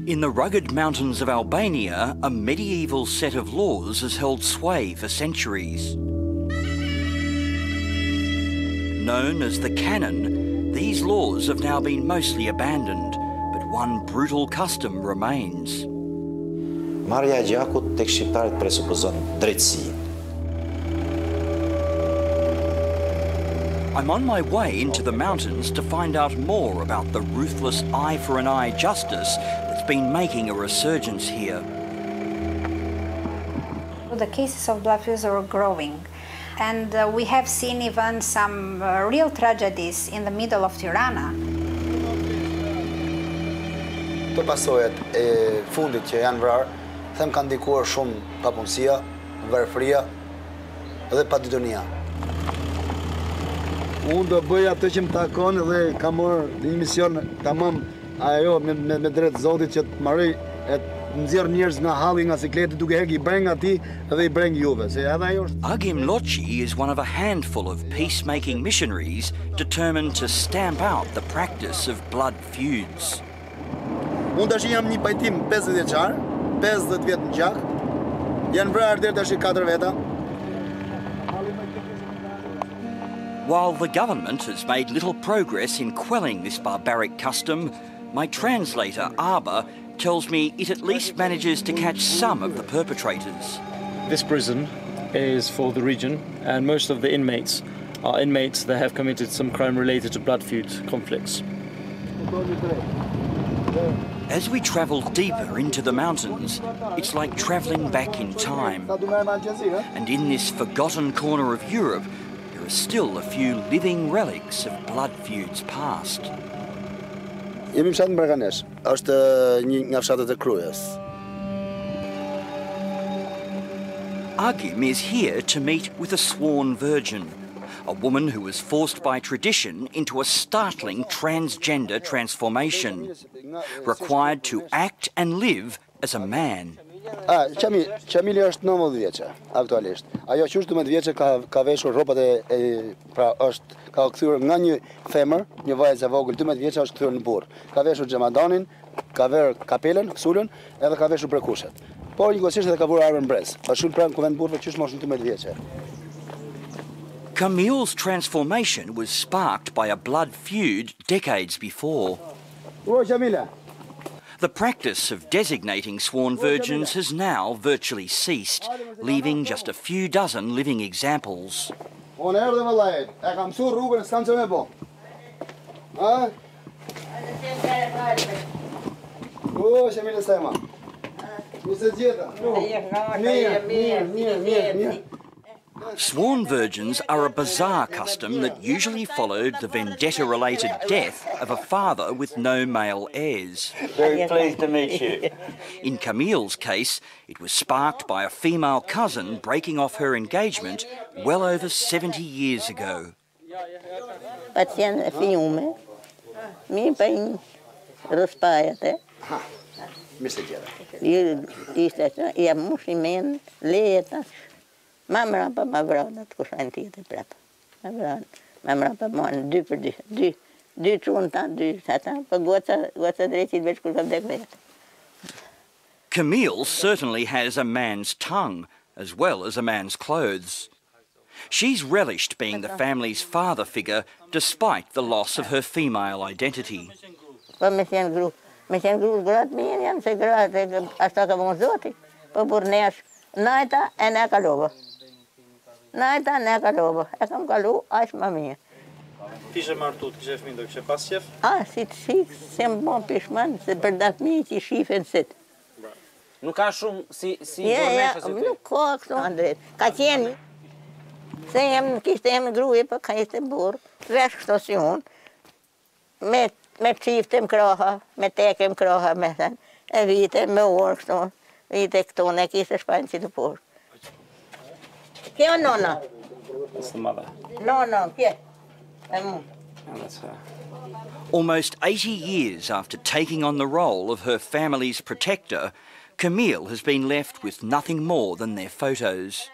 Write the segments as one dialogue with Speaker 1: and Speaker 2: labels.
Speaker 1: In the rugged mountains of Albania, a medieval set of laws has held sway for centuries. Known as the canon, these laws have now been mostly abandoned, but one brutal custom remains.
Speaker 2: Marrja e gjakut tek shqiptarët presupozon drejtësi.
Speaker 1: I'm on my way into the mountains to find out more about the ruthless eye for an eye justice that's been making a resurgence here.
Speaker 3: The cases of blood-feuds are growing, and we have seen even some real tragedies in the middle of Tirana.
Speaker 4: Këto pasojat e fundit që janë vrarë, them kanë ndikuar shumë papunësia, varfëria dhe paditënia. Unë do bëj atë që më takon dhe kam marrë një mision tamam ajo me drejt Zotit që të marrë e të nxjerr njerëz nga halli nga sikleti duke hequr I breng atij dhe I breng juve. Se edhe ajo është.
Speaker 1: Agim Loci is one of a handful of peacemaking missionaries determined to stamp out the practice of blood feuds.
Speaker 4: Unë tash jam një pajtim 50 vjeçar, 50 vjet në gjak. Janë vrarë deri tash 4 veta.
Speaker 1: While the government has made little progress in quelling this barbaric custom, my translator, Arba, tells me it at least manages to catch some of the perpetrators.
Speaker 5: This prison is for the region, and most of the inmates are inmates that have committed some crime related to blood feud conflicts.
Speaker 1: As we travel deeper into the mountains, it's like travelling back in time. And in this forgotten corner of Europe, there are still a few living relics of blood feuds past.
Speaker 4: Jemi fshat Mbrakanesh, është një nga fshatet e Krujës.
Speaker 1: Agim is here to meet with a sworn virgin, a woman who was forced by tradition into a startling transgender transformation, required to act and live as a man.
Speaker 4: Qamile është 19 vjeçë aktualisht. Ajo që është 12 vjeçë ka veshur rrobat pra ka kthyer nga një femër, një vajzë e vogël 12 vjeçë është kthyer në burr. Ka veshur xhamadanin, ka vër kapelën, sulën, edhe ka veshur brekushet. Por njëkohësisht edhe ka vur armën brez. Ka shul pranë kuvend burrëve që është moshën 12 vjeçë.
Speaker 1: Qamile's transformation was sparked by a blood feud decades before. The practice of designating sworn virgins has now virtually ceased, leaving just a few dozen living examples. Sworn virgins are a bizarre custom that usually followed the vendetta-related death of a father with no male heirs.
Speaker 6: Very pleased to meet you.
Speaker 1: In Qamile's case, it was sparked by a female cousin breaking off her engagement well over 70 years ago.
Speaker 7: Mamma pa ma vrana të kushan tjetër prapë. Mamma pa mon dy çunta, dy ata, pa goca drejtit veç kur kam dek vetë.
Speaker 1: Qamile certainly has a man's tongue as well as a man's clothes. She's relished being the family's father figure despite the loss of her female identity.
Speaker 7: Pa me qenë gru gratë mirë janë se gratë ashta ka bon zoti. Pa burnesh najta e ne kalova. Najta ne kalova. E kam kalu aq më mirë.
Speaker 5: Kishe martu, kishe fëmijë, kishe pas qef?
Speaker 7: Si se më bon pishman se për datëmi që shifen sit.
Speaker 6: Nuk ka shumë si dormeshë si ty?
Speaker 7: Nuk ka kështu andret. Ka qenë. Se kishte jem gruje, për ka ishte burë. Vesh kështu si unë. Me qiftem kroha, me tekem kroha, me thënë. E vite, me orë kështu. Vite këtu, ne kishte shpajnë si të porë. Kjo nona?
Speaker 5: That's the mother.
Speaker 7: Nona, kje?
Speaker 5: And that's her.
Speaker 1: Almost 80 years after taking on the role of her family's protector, Qamile has been left with nothing more than their photos.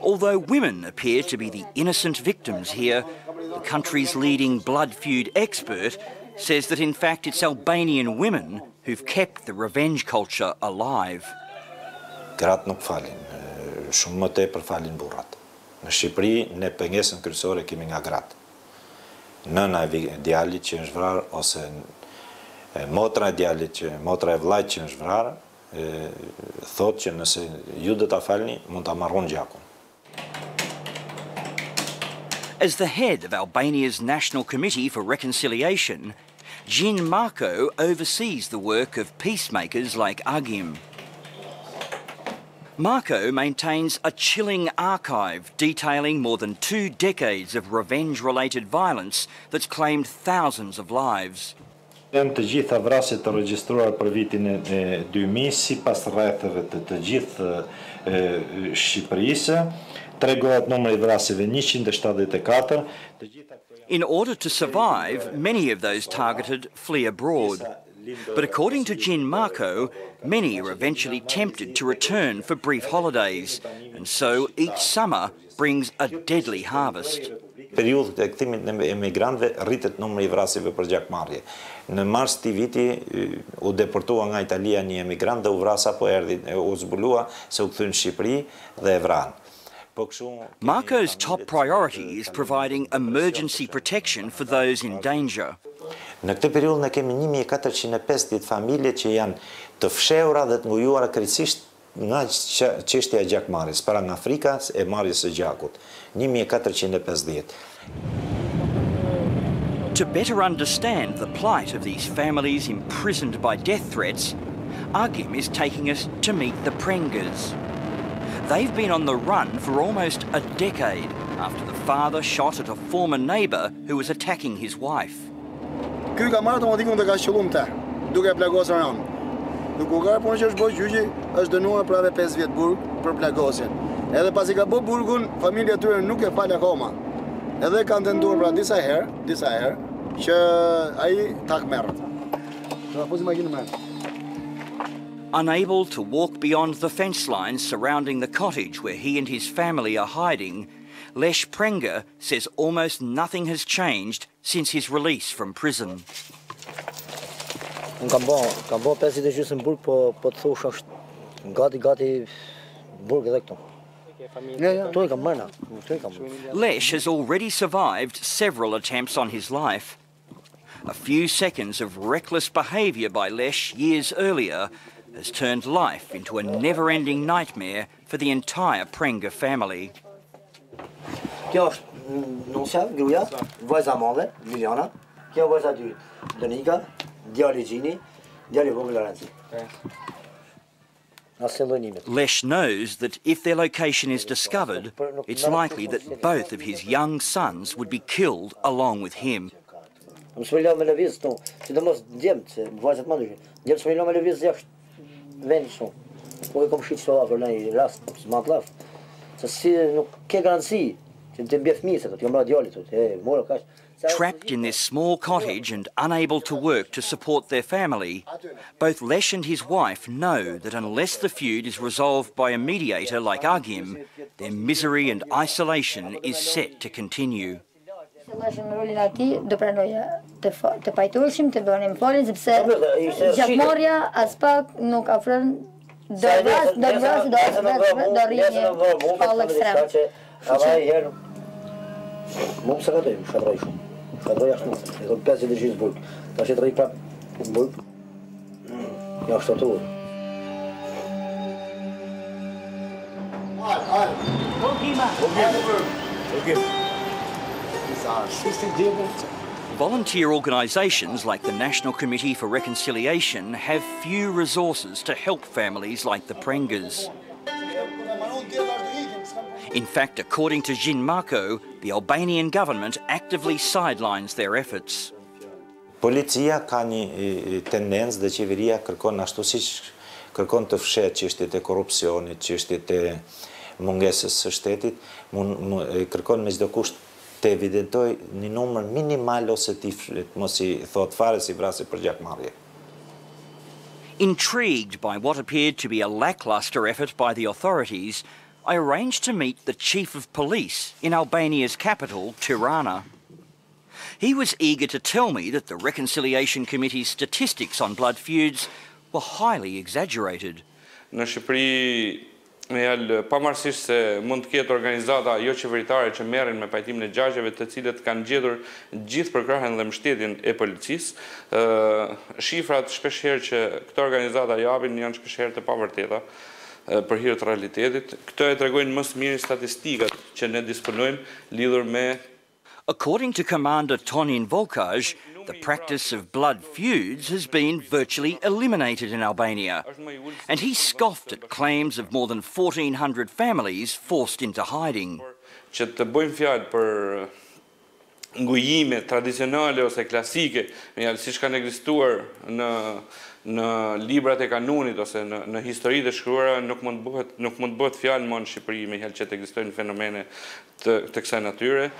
Speaker 1: Although women appear to be the innocent victims here, the country's leading Blood-Feud expert, says that in fact it's Albanian women who've kept the revenge culture alive.
Speaker 2: Gratë nuk falin, shumë më tepër falin burrat. Në Shqipëri, ne pengesën kryesore kemi nga gratë. Nëna e djalit që është vrarë, ose motra e djalit, motra e vllajt që është vrarë, thotë që nëse ju do ta falni, mund ta marroni gjakun.
Speaker 1: As the head of Albania's National Committee for Reconciliation, Jin Marko oversees the work of peacemakers like Agim. Marko maintains a chilling archive detailing more than 2 decades of revenge-related violence that's claimed thousands of lives.
Speaker 2: Janë të gjitha vrasjet të regjistruar për vitin e 2000 sipas rrethave të gjithë Shqipërisë. Tregohet numri I vrasjeve 174.
Speaker 1: In order to survive, many of those targeted flee abroad. But according to Jin Marko, many are eventually tempted to return for brief holidays, and so each summer brings a deadly harvest.
Speaker 2: Periudhët e kthimit në emigrantëve rritet numri I vrasjeve për gjakmarrje. Në mars të viti u deportua nga Italia një emigrant dhe u vras apo erdhi, u zbulua se u kthyn në Shqipëri dhe e vran.
Speaker 1: Marko's top priority is providing emergency protection for those in danger.
Speaker 2: Në këtë periudhë ne kemi 1450 familje që janë të fshehura dhe të ngujuara krejtësisht nga çështja e gjakmarrjes, para nga Afrika e marrjes së gjakut. 1450.
Speaker 1: To better understand the plight of these families imprisoned by death threats, Agim is taking us to meet the Prengas. They've been on the run for almost a decade after the father shot at a former neighbour who was attacking his wife.
Speaker 4: Ky ka marrë automatikun dhe ka qëllum te, duke e plagosur anë. Në kugar punë që është bërë gjyqi, është dënuar prave 5 vjet burg për plagosjen. Edhe pasi ka bërë burgun, familja e tyre nuk e fal akoma. Edhe kanë tentuar pra disa herë që ai tak merret.
Speaker 1: Unable to walk beyond the fence lines surrounding the cottage where he and his family are hiding, Lech Prenga says almost nothing has changed since his release from prison.
Speaker 8: Kam bo 5 ditë gjysmë burg, po të thosh është gati burg edhe këtu.
Speaker 1: Lech has already survived several attempts on his life. A few seconds of reckless behaviour by Lech years earlier has turned life into a never-ending nightmare for the entire Prenga family.
Speaker 8: Kjo është nusja, gruaja, vajza madhe, Liliana. Kjo vajza dytë, Donika, djali Gjini, djali vogël Lorenzi.
Speaker 1: Lech knows that if their location is discovered, it's likely that both of his young sons would be killed along with him. Trapped in this small cottage and unable to work to support their family, both Lech and his wife know that unless the feud is resolved by a mediator like Agim, their misery and isolation is set to continue. Volunteer organisations like the National Committee for Reconciliation have few resources to help families like the Prengas. In fact, according to Jin Marko, the Albanian government actively sidelines their efforts.
Speaker 2: Policia ka një tendencë dhe qeveria kërkon ashtu siç kërkon të fshehet çështjet e korrupsionit, çështjet e mungesës së shtetit, kërkon me çdo kusht të evidentoj një numër minimal ose mos I thot fare si vrasje për gjakmarrje.
Speaker 1: Intrigued by what appeared to be a lacklustre effort by the authorities, I arranged to meet the Chief of Police in Albania's capital, Tirana. He was eager to tell me that the Reconciliation Committee's statistics on blood feuds were highly exaggerated.
Speaker 9: Në Shqipëri, pavarësisht se mund të ketë organizata jo qeveritare që merren me pajtimin e gjagjeve, të cilët kanë gjetur gjithë përkrahjen dhe mbështetjen e policisë, shifrat shpeshherë që këto organizata japin janë shpeshherë të pavërteta për hir të realitetit. Këto e tregojnë më së miri statistikat që ne disponojmë lidhur me.
Speaker 1: According to Commander Tonin Volkaj, the practice of blood feuds has been virtually eliminated in Albania, and he scoffed at claims of more than 1,400 families forced into hiding.
Speaker 9: Që të bëjmë fjalë për ngujime tradicionale ose klasike, siç kanë ekzistuar në librat e kanunit ose në historitë e shkruara, nuk mund bëhet fjalë më në Shqipëri me që të ekzistojnë fenomene të kësaj natyre.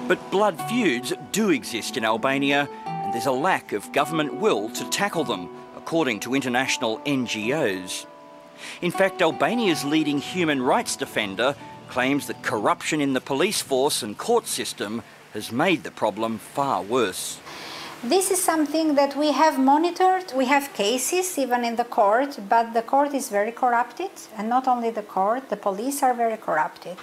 Speaker 1: But blood feuds do exist in Albania, and there's a lack of government will to tackle them, according to international NGOs. In fact, Albania's leading human rights defender claims that corruption in the police force and court system has made the problem far worse.
Speaker 3: This is something that we have monitored. We have cases even in the court, but the court is very corrupted, and not only the court, the police are very corrupted.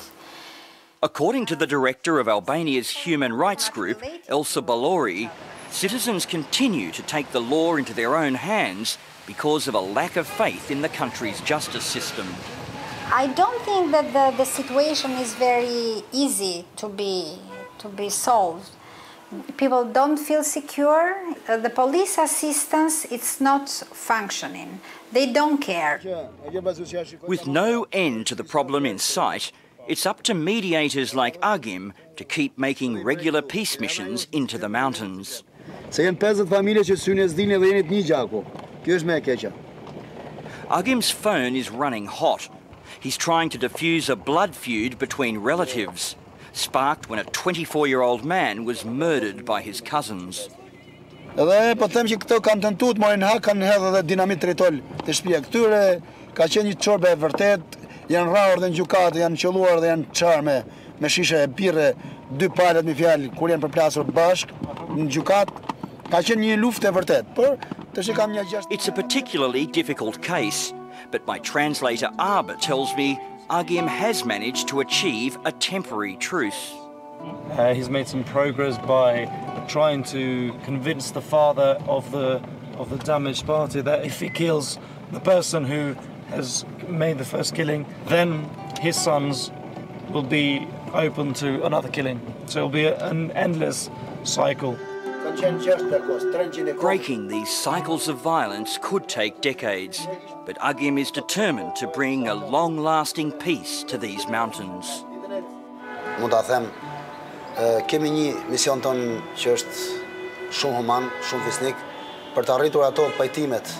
Speaker 1: According to the director of Albania's human rights group, Elsa Balori, citizens continue to take the law into their own hands because of a lack of faith in the country's justice system.
Speaker 3: I don't think that the situation is very easy to be solved. People don't feel secure. The police assistance, it's not functioning. They don't care.
Speaker 1: With no end to the problem in sight, it's up to mediators like Agim to keep making regular peace missions into the mountains. Agim's phone is running hot. He's trying to defuse a blood feud between relatives, sparked when a 24-year-old man was murdered by his cousins.
Speaker 4: Edhe po them që këto kanë tentuar të marrin hak, kanë hedhur edhe dinamit tritol te shtëpia këtyre, ka qenë një çorbe e vërtet, janë rrahur dhe në gjykatë, janë qelluar dhe janë çarë me shishe e birre, dy palët me fjalë kur janë përplasur bashkë në gjykatë. Ka qenë një luftë e vërtet, por tash kam një gjashtë.
Speaker 1: It's a particularly difficult case, but my translator Arba tells me Agim has managed to achieve a temporary truce.
Speaker 5: He's made some progress by trying to convince the father of the damaged party that if he kills the person who has made the first killing, then his sons will be open to another killing. So it'll be an endless cycle.
Speaker 1: Breaking these cycles of violence could take decades, but Agim is determined to bring a long-lasting peace to these mountains.
Speaker 4: Mund ta them, kemi një mision ton që është shumë human, shumë fisnik, për të arritur ato pajtimet